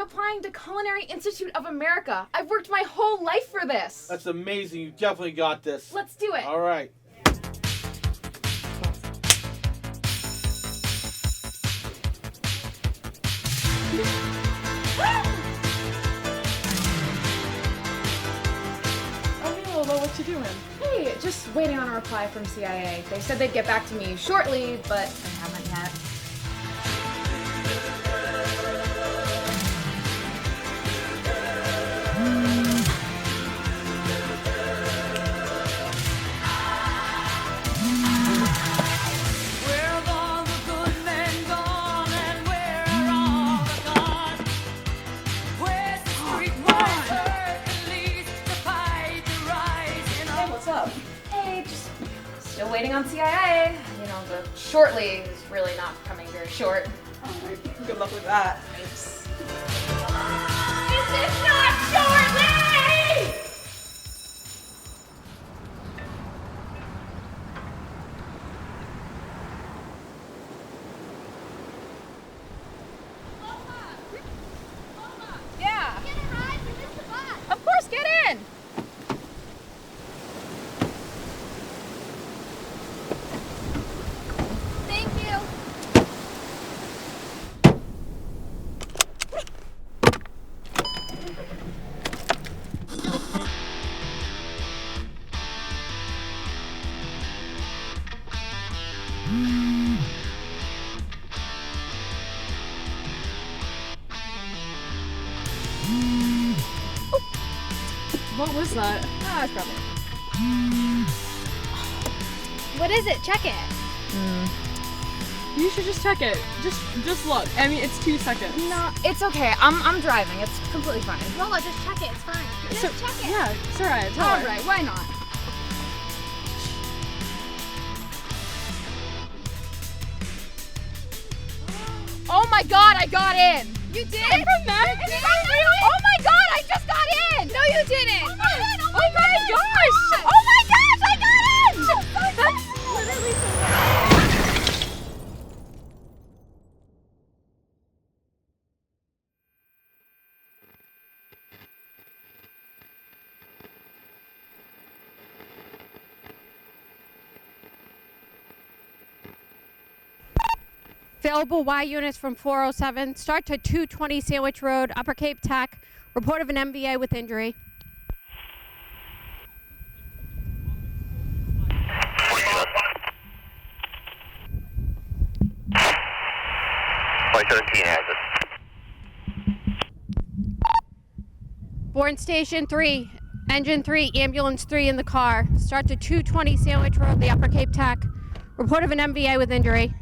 applying to Culinary Institute of America. I've worked my whole life for this. That's amazing. You definitely got this. Let's do it. All right. What you doing? Hey, just waiting on a reply from CIA. They said they'd get back to me shortly, but they haven't yet. Still waiting on CIA. You know, the shortly is really not coming very short. Alright, good luck with that. Thanks. This is not shortly! Yeah. Get a ride, we missed the bus. Of course, get in! What was that? Ah, it's probably. What is it? Check it. You should just check it. Just look. I mean, it's 2 seconds. No, it's okay. I'm driving. It's completely fine. Lola, just check it. It's fine. Just check it. Yeah, it's alright. Tell her. Alright, why not? Oh my god, I got in! You did? From that? Oh my god, I just got in! No, you didn't. Oh my gosh! Oh my gosh, I got in! That's literally so Available Y units from 407. Start to 220 Sandwich Road, Upper Cape TAC. Report of an MVA with injury. has it. Bourne Station 3. Engine 3, Ambulance 3 in the car. Start to 220 Sandwich Road, the Upper Cape TAC. Report of an MVA with injury.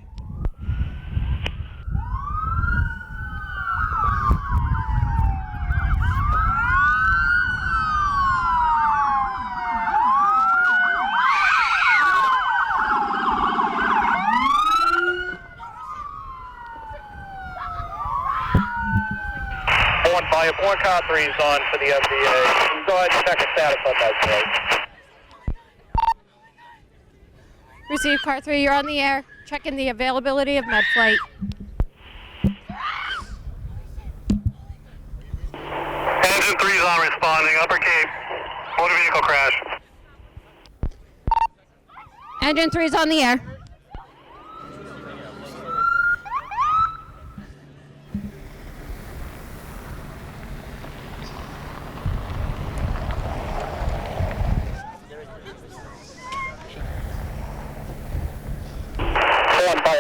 One car 3 is on for the MVA. Go ahead and check the status on that, Receive car 3, you're on the air. Checking the availability of med flight. Engine 3 is on responding. Upper Cape. Motor vehicle crash. Engine 3 is on the air.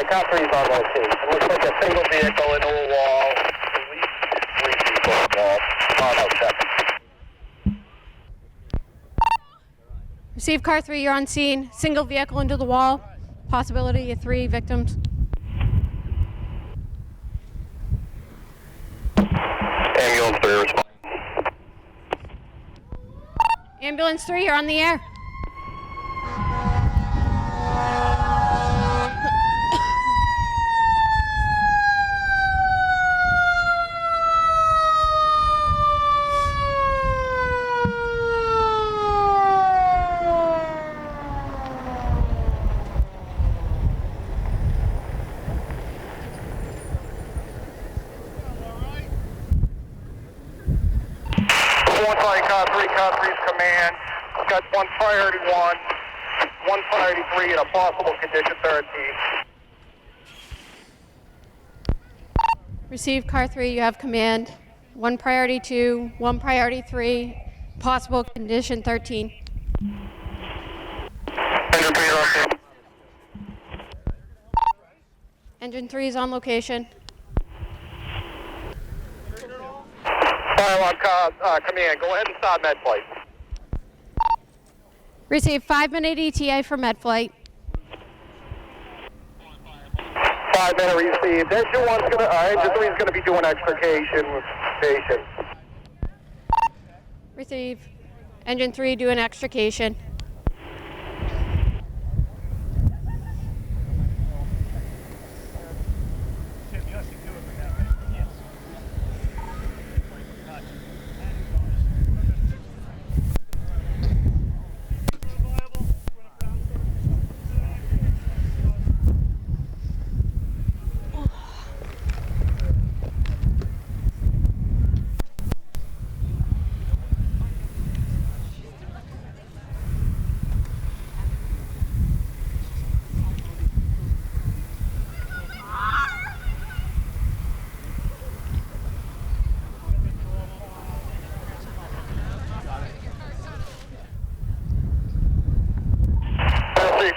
Car 3 is on location. It looks like a single vehicle into a wall. At least 3 people in the wall. No, check. Receive car 3, you're on scene. Single vehicle into the wall. Possibility of 3 victims. Ambulance 3 respond. Ambulance 3, you're on the air. One flight, car 3's command. Got one priority 1, one priority 3, and a possible condition 13. Receive car 3, you have command. One priority 2, one priority 3, possible condition 13. Engine 3 on. Engine 3 is on location. Fire alarm command, go ahead and start med flight. Receive 5-minute ETA for med flight. 5-minute received. Engine 3's gonna be doing extrication with patients. Receive. Engine 3 doing extrication.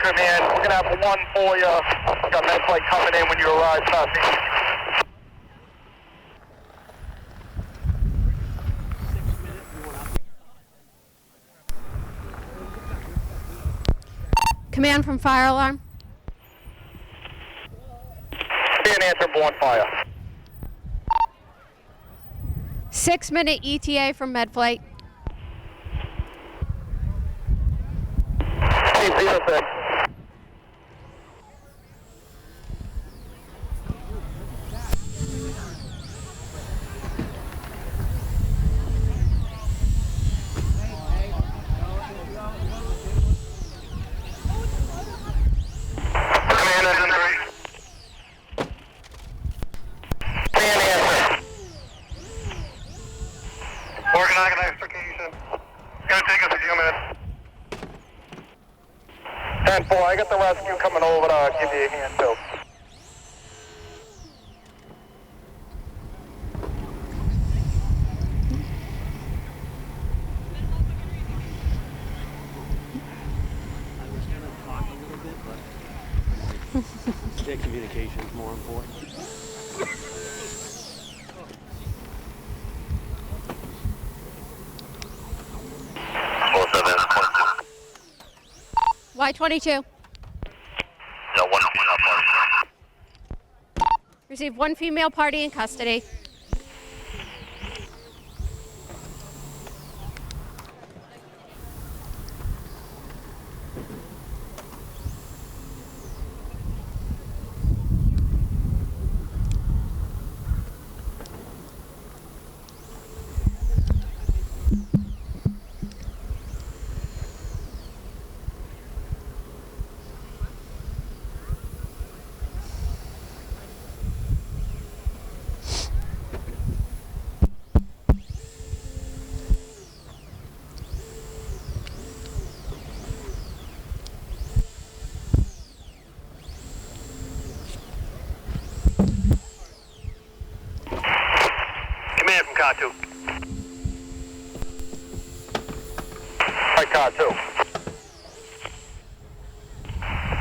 Command, we're gonna have one for you. Got med flight coming in when you arrive, southeast. Command from fire alarm. Being answer, born fire. 6-minute ETA from med flight. 06. Organizing extrication. It's gonna take us a few minutes. 10-4, I got the rescue coming over to give you a hand too. Their communication is more important. Y-22. No, one up. Receive one female party in custody. Command from Car 2. Right, Car 2.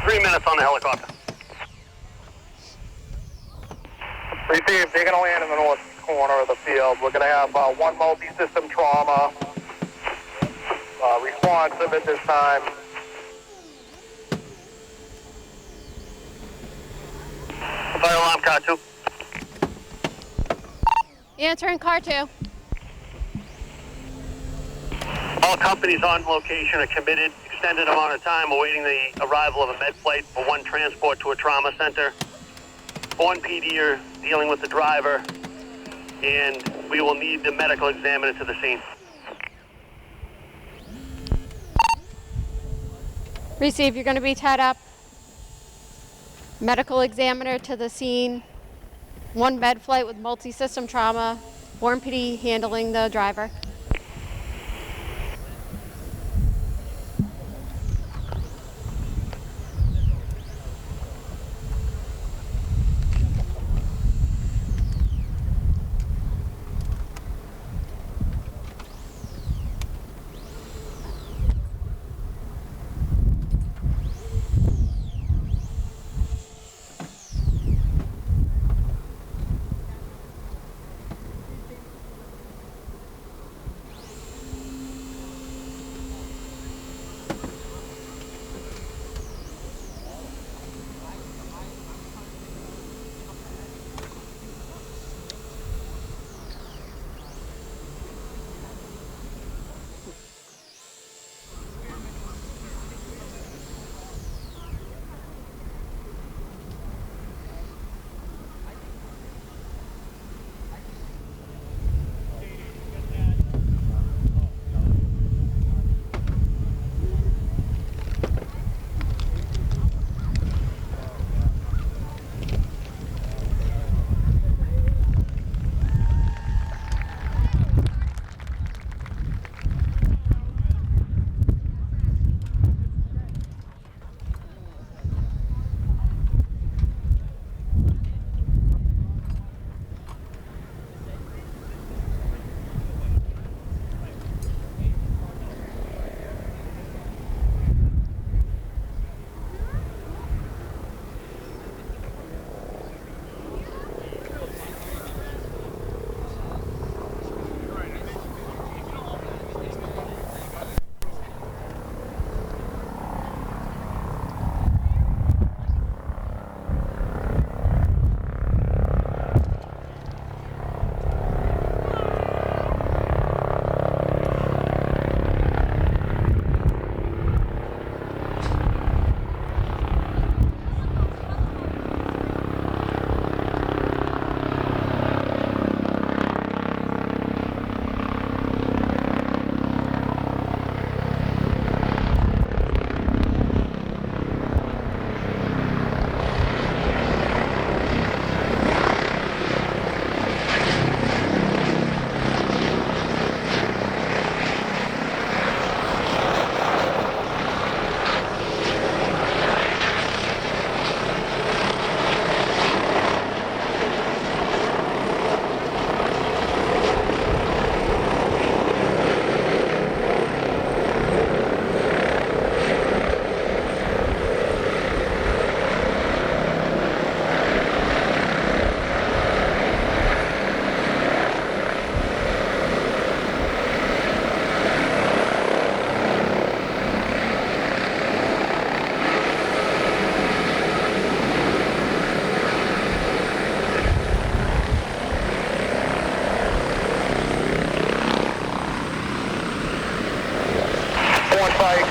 3 minutes on the helicopter. Received. They're going to land in the north corner of the field. We're going to have one multi-system trauma. Responsive at this time. Fire alarm, Car 2. Answering car 2. All companies on location are committed. Extended amount of time awaiting the arrival of a med flight for one transport to a trauma center. One PD are dealing with the driver, and we will need the medical examiner to the scene. Receive, you're going to be tied up. Medical examiner to the scene. One med flight with multi-system trauma. Born PD handling the driver.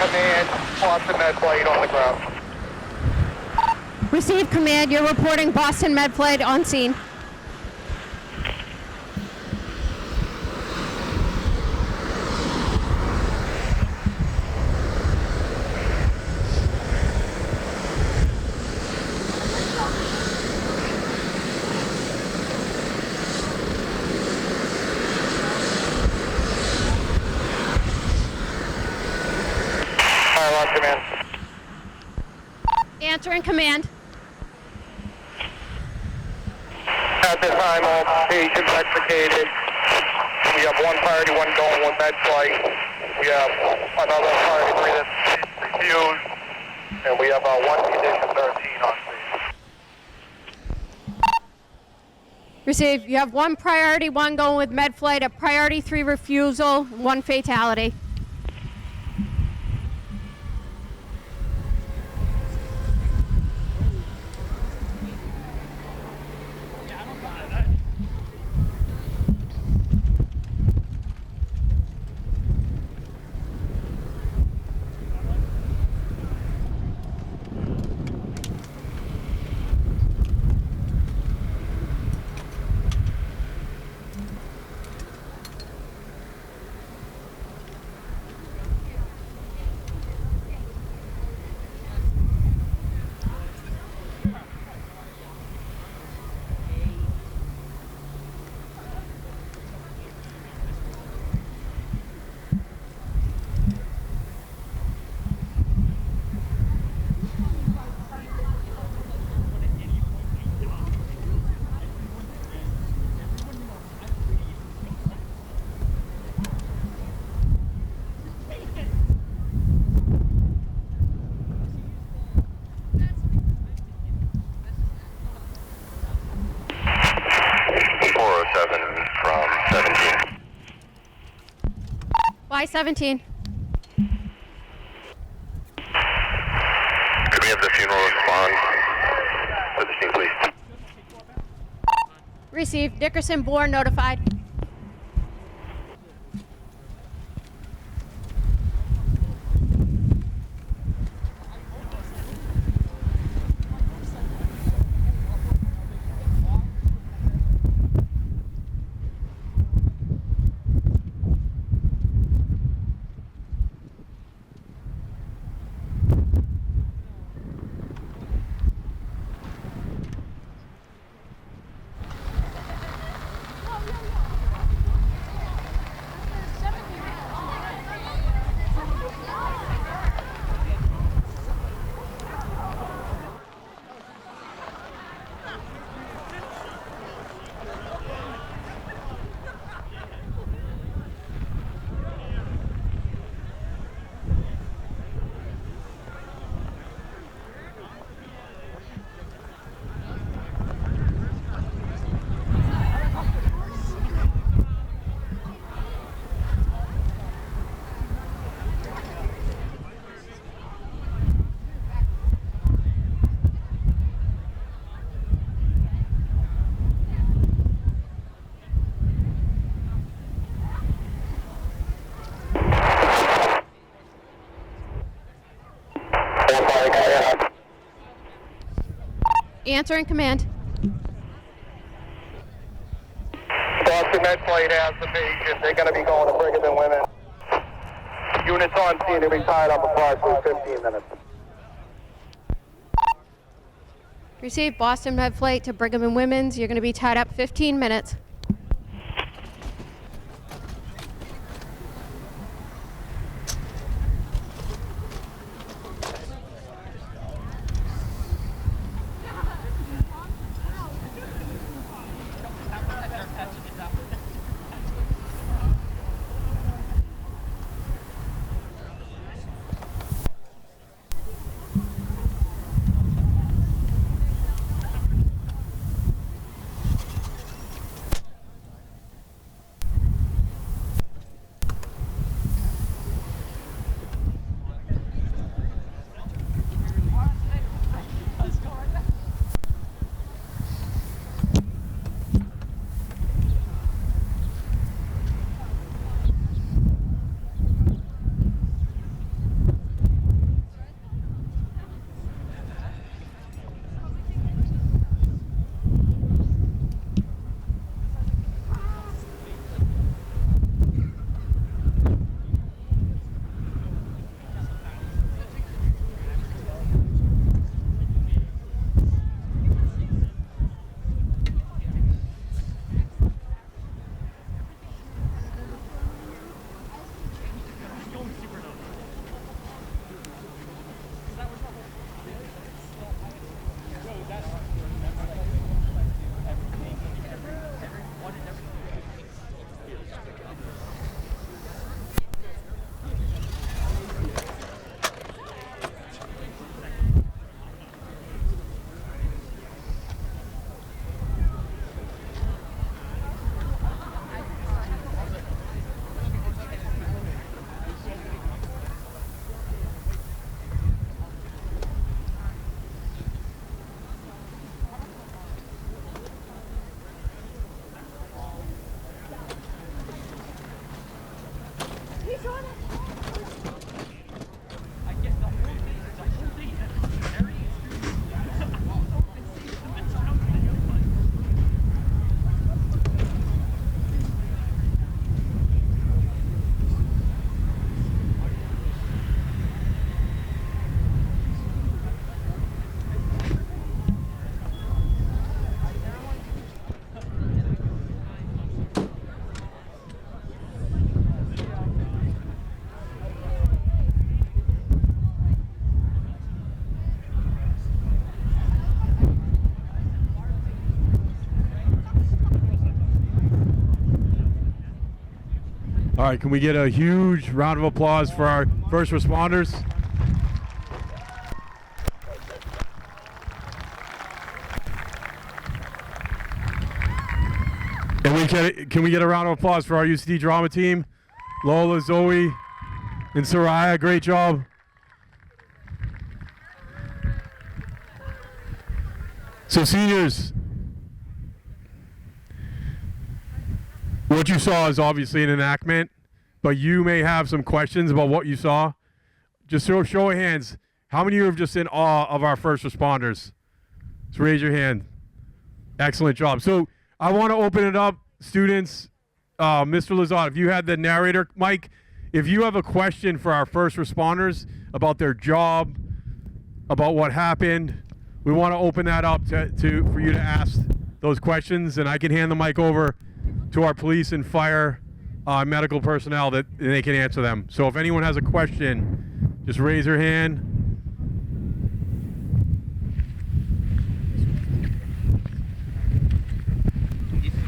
command, Boston med plate on the ground. Receive command. You're reporting Boston med flight on scene. On command. Answering command. At this time, all patients extricated. We have one priority, one going with med flight. We have another priority 3 that's refused. And we have one condition 13 on scene. Receive. You have one priority, one going with med flight, a priority 3 refusal, 1 fatality. Y-17. Could we have the funeral respond to the scene, please? Receive. Dickerson Bourne notified. Answering command. Boston med flight has the patient. They're going to be going to Brigham and Women. Units on scene to be tied up approximately 15 minutes. Receive. Boston med flight to Brigham and Women's. You're going to be tied up 15 minutes. All right, can we get a huge round of applause for our first responders? And can we get a round of applause for our UCD drama team? Lola, Zoe, and Soraya, great job. So seniors, what you saw is obviously an enactment, but you may have some questions about what you saw. Just show of hands. How many of you are just in awe of our first responders? Just raise your hand. Excellent job. So I want to open it up, students. Mr. Lazat, if you had the narrator mic, if you have a question for our first responders about their job, about what happened, we want to open that up for you to ask those questions, and I can hand the mic over to our police and fire medical personnel that they can answer them. So if anyone has a question, just raise your hand.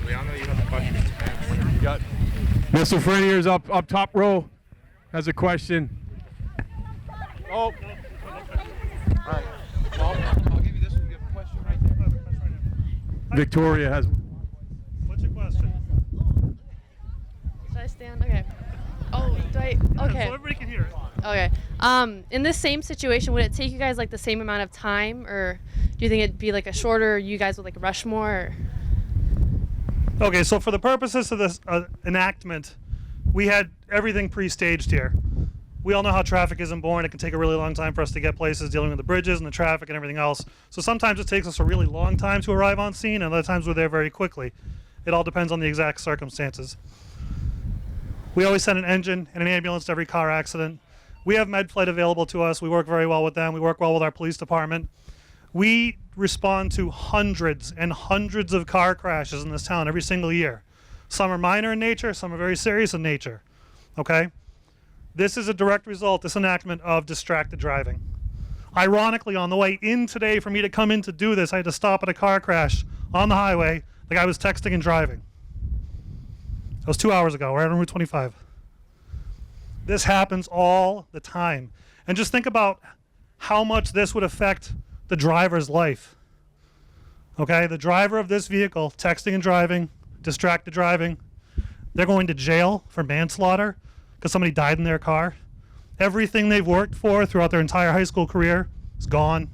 We all know you have a question. You got Mr. Frenier's up top row has a question. Oh. All right. Well, I'll give you this one. You have a question right there. Victoria has. What's your question? Should I stand? Okay. Oh, do I? Okay. So everybody can hear it. Okay. In this same situation, would it take you guys like the same amount of time, or do you think it'd be like a shorter? You guys would like rush more? Or? Okay, so for the purposes of this enactment, we had everything pre-staged here. We all know how traffic is in Bourne. It can take a really long time for us to get places, dealing with the bridges and the traffic and everything else. So sometimes it takes us a really long time to arrive on scene, and other times we're there very quickly. It all depends on the exact circumstances. We always send an engine and an ambulance to every car accident. We have med flight available to us. We work very well with them. We work well with our police department. We respond to hundreds and hundreds of car crashes in this town every single year. Some are minor in nature, some are very serious in nature. Okay? This is a direct result, this enactment, of distracted driving. Ironically, on the way in today, for me to come in to do this, I had to stop at a car crash on the highway. The guy was texting and driving. That was 2 hours ago, right on Route 25. This happens all the time. And just think about how much this would affect the driver's life. Okay, the driver of this vehicle, texting and driving, distracted driving, they're going to jail for manslaughter because somebody died in their car. Everything they've worked for throughout their entire high school career is gone.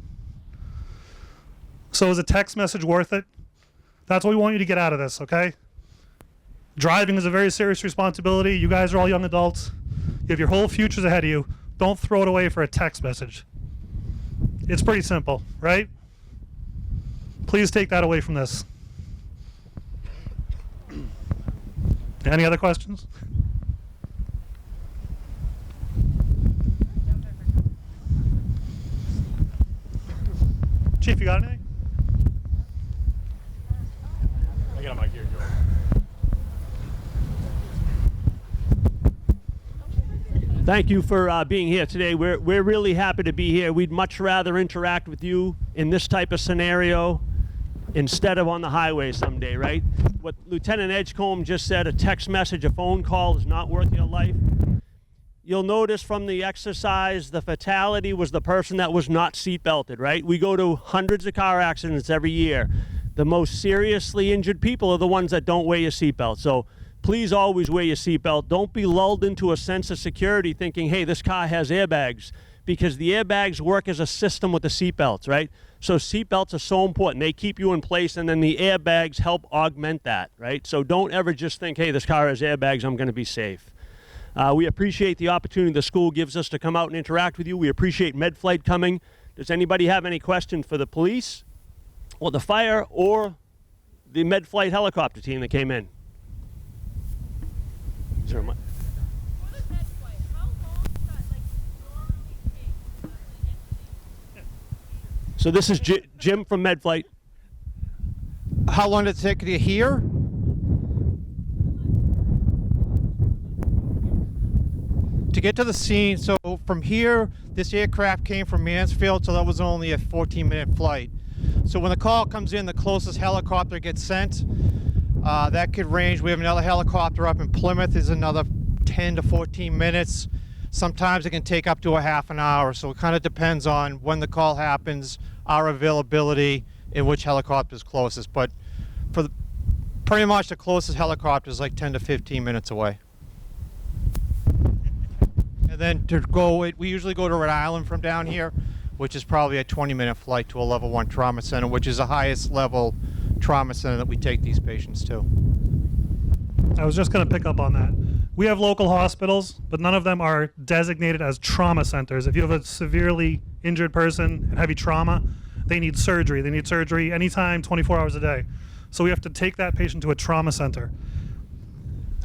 So is a text message worth it? That's what we want you to get out of this, okay? Driving is a very serious responsibility. You guys are all young adults. You have your whole futures ahead of you. Don't throw it away for a text message. It's pretty simple, right? Please take that away from this. Any other questions? Chief, you got anything? I got a mic here, Joe. Thank you for being here today. We're really happy to be here. We'd much rather interact with you in this type of scenario instead of on the highway someday, right? What Lieutenant Edgecombe just said, a text message, a phone call is not worth your life. You'll notice from the exercise, the fatality was the person that was not seat belted, right? We go to hundreds of car accidents every year. The most seriously injured people are the ones that don't wear your seatbelt. So please always wear your seatbelt. Don't be lulled into a sense of security thinking, hey, this car has airbags, because the airbags work as a system with the seatbelts, right? So seatbelts are so important. They keep you in place, and then the airbags help augment that, right? So don't ever just think, hey, this car has airbags, I'm going to be safe. We appreciate the opportunity the school gives us to come out and interact with you. We appreciate MedFlight coming. Does anybody have any questions for the police or the fire or the MedFlight helicopter team that came in? Is there a mic? So this is Jim from MedFlight. How long did it take to get here? To get to the scene, so from here, this aircraft came from Mansfield, so that was only a 14-minute flight. So when the call comes in, the closest helicopter gets sent. That could range. We have another helicopter up in Plymouth, is another 10 to 14 minutes. Sometimes it can take up to a half an hour, so it kind of depends on when the call happens, our availability, and which helicopter is closest. But for pretty much the closest helicopter is like 10 to 15 minutes away. And then to go, we usually go to Rhode Island from down here, which is probably a 20-minute flight to a level 1 trauma center, which is the highest level trauma center that we take these patients to. I was just going to pick up on that. We have local hospitals, but none of them are designated as trauma centers. If you have a severely injured person and heavy trauma, they need surgery. They need surgery anytime, 24 hours a day. So we have to take that patient to a trauma center.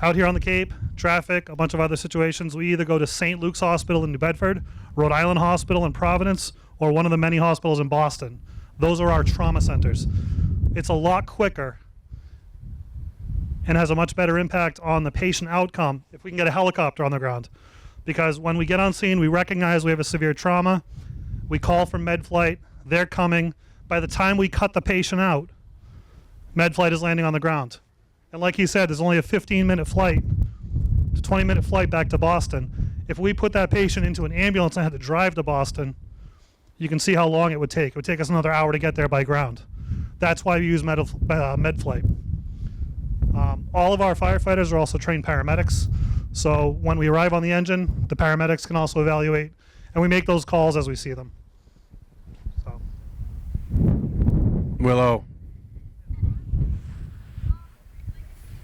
Out here on the Cape, traffic, a bunch of other situations, we either go to St. Luke's Hospital in New Bedford, Rhode Island Hospital in Providence, or one of the many hospitals in Boston. Those are our trauma centers. It's a lot quicker and has a much better impact on the patient outcome if we can get a helicopter on the ground. Because when we get on scene, we recognize we have a severe trauma, we call for MedFlight, they're coming. By the time we cut the patient out, MedFlight is landing on the ground. And like he said, there's only a 15-minute flight to 20-minute flight back to Boston. If we put that patient into an ambulance and had to drive to Boston, you can see how long it would take. It would take us another hour to get there by ground. That's why we use MedFlight. All of our firefighters are also trained paramedics. So when we arrive on the engine, the paramedics can also evaluate, and we make those calls as we see them. So. Willow.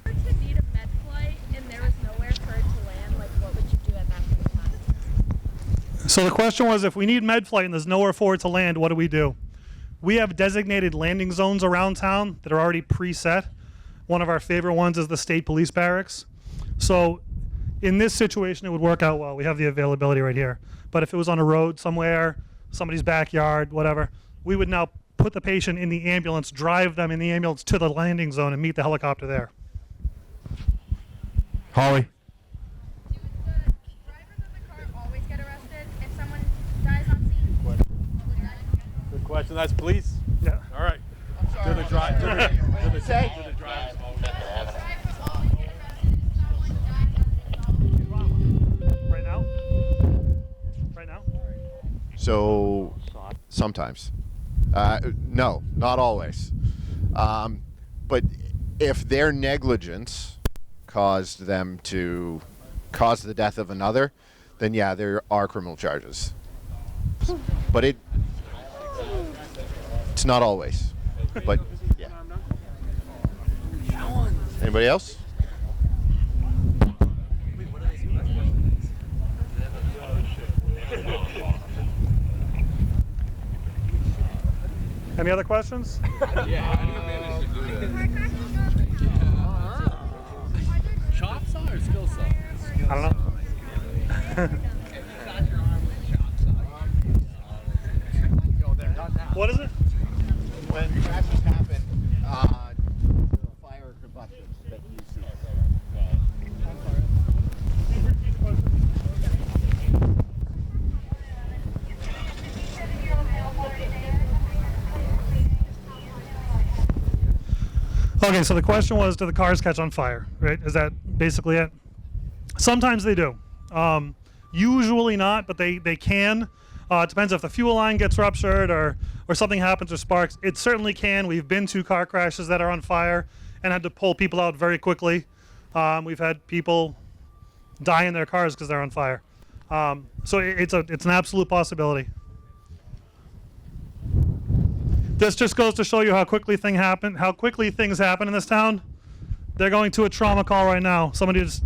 To need a med flight and there was nowhere for it to land, like what would you do at that point in time? So the question was, if we need MedFlight and there's nowhere for it to land, what do we do? We have designated landing zones around town that are already preset. One of our favorite ones is the State Police Barracks. So in this situation, it would work out well. We have the availability right here. But if it was on a road somewhere, somebody's backyard, whatever, we would now put the patient in the ambulance, drive them in the ambulance to the landing zone and meet the helicopter there. Holly. Do the drivers of the car always get arrested if someone dies on scene? Good question. That's police? Yeah. All right. Do the drivers always get arrested if someone dies? Right now? Right now? So sometimes. No, not always. But if their negligence caused them to cause the death of another, then yeah, there are criminal charges. But it's not always. But yeah. Anybody else? Any other questions? Chop saw or skill saw? I don't know. What is it? When crashes happen, the fire combustion that you see. Okay, so the question was, do the cars catch on fire, right? Is that basically it? Sometimes they do. Usually not, but they can. It depends if the fuel line gets ruptured or something happens or sparks. It certainly can. We've been to car crashes that are on fire and had to pull people out very quickly. We've had people die in their cars because they're on fire. So it's an absolute possibility. This just goes to show you how quickly things happen in this town. They're going to a trauma call right now. Somebody just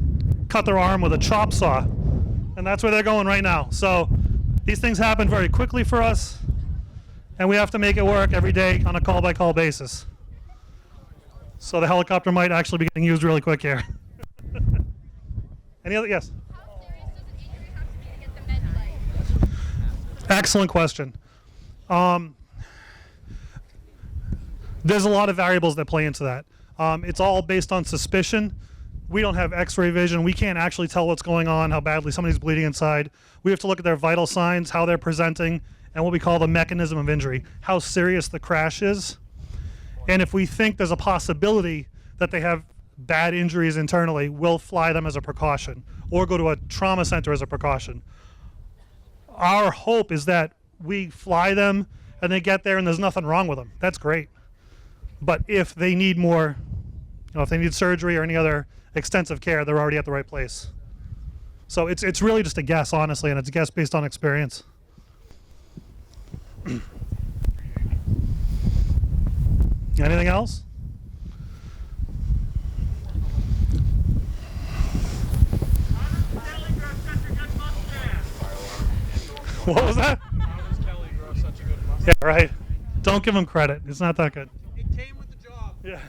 cut their arm with a chop saw, and that's where they're going right now. So these things happen very quickly for us, and we have to make it work every day on a call-by-call basis. So the helicopter might actually be getting used really quick here. Any other? Yes. How serious does an injury have to be to get the med flight? Excellent question. There's a lot of variables that play into that. It's all based on suspicion. We don't have x-ray vision. We can't actually tell what's going on, how badly somebody's bleeding inside. We have to look at their vital signs, how they're presenting, and what we call the mechanism of injury, how serious the crash is. And if we think there's a possibility that they have bad injuries internally, we'll fly them as a precaution or go to a trauma center as a precaution. Our hope is that we fly them and they get there and there's nothing wrong with them. That's great. But if they need more, if they need surgery or any other extensive care, they're already at the right place. So it's really just a guess, honestly, and it's a guess based on experience. Anything else? What was that? Yeah, right. Don't give him credit. It's not that good. It came with the job. Yeah.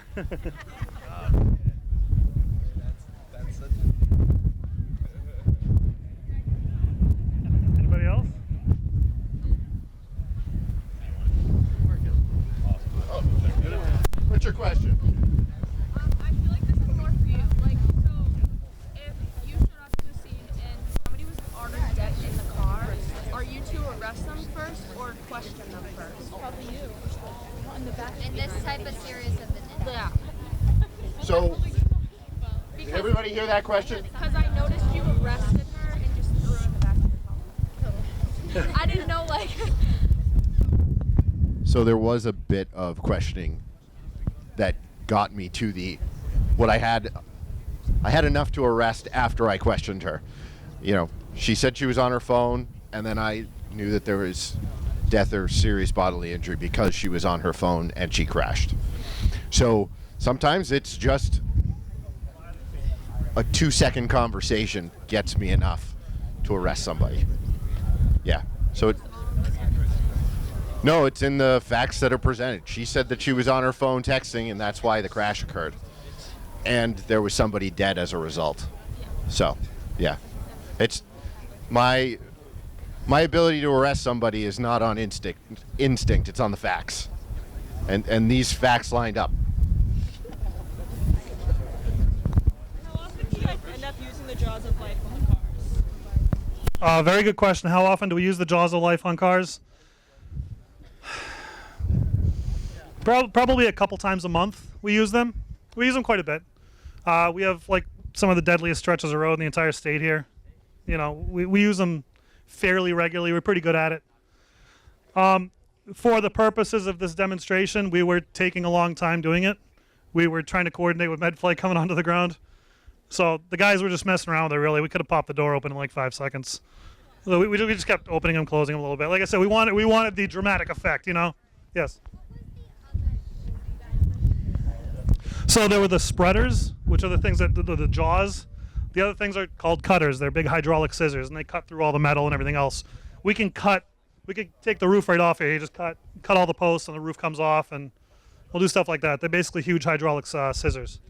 Anybody else? What's your question? I feel like this is more for you. Like, so if you showed up to a scene and somebody was already dead in the car, are you to arrest them first or question them first? Probably you. In the back. In this type of series of an Yeah. So, did everybody hear that question? Because I noticed you arrested her and just threw her in the back of your car. I didn't know, like. So there was a bit of questioning that got me to what I had enough to arrest after I questioned her. She said she was on her phone, and then I knew that there was death or serious bodily injury because she was on her phone and she crashed. So sometimes it's just a 2-second conversation gets me enough to arrest somebody. Yeah. So no, it's in the facts that are presented. She said that she was on her phone texting, and that's why the crash occurred. And there was somebody dead as a result. So, yeah. It's my ability to arrest somebody is not on instinct. It's on the facts. And these facts lined up. How often do you guys end up using the jaws of life on the cars? Very good question. How often do we use the jaws of life on cars? Probably a couple times a month we use them. We use them quite a bit. We have like some of the deadliest stretches of road in the entire state here. We use them fairly regularly. We're pretty good at it. For the purposes of this demonstration, we were taking a long time doing it. We were trying to coordinate with MedFlight coming onto the ground. So the guys were just messing around with it, really. We could have popped the door open in like 5 seconds. So we just kept opening them, closing them a little bit. Like I said, we wanted the dramatic effect, Yes. So there were the spreaders, which are the things that the jaws. The other things are called cutters. They're big hydraulic scissors, and they cut through all the metal and everything else. We can take the roof right off here. You just cut all the posts, and the roof comes off, and we'll do stuff like that. They're basically huge hydraulic scissors.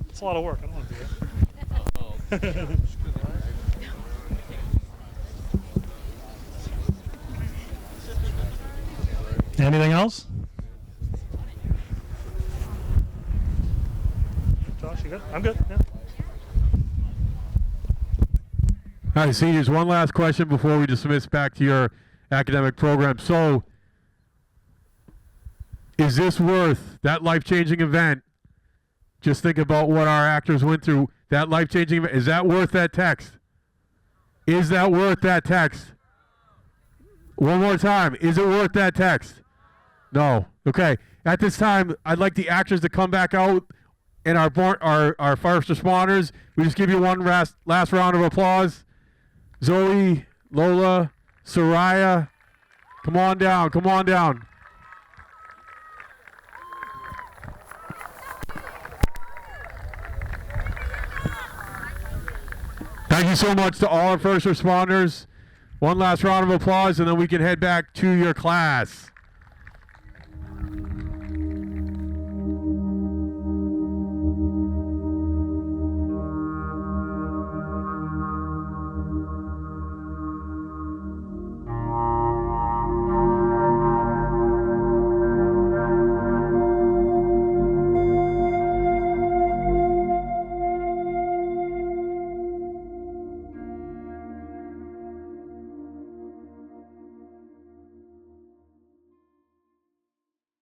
It's a lot of work. I don't want to do it. Anything else? Josh, you good? I'm good. Yeah. All right, seniors, one last question before we dismiss back to your academic program. So, is this worth that life-changing event? Just think about what our actors went through. That life-changing event, is that worth that text? Is that worth that text? One more time. Is it worth that text? No. Okay. At this time, I'd like the actors to come back out and our first responders. We just give you one last round of applause. Zoe, Lola, Soraya, come on down. Come on down. Thank you so much to all our first responders. One last round of applause, and then we can head back to your class.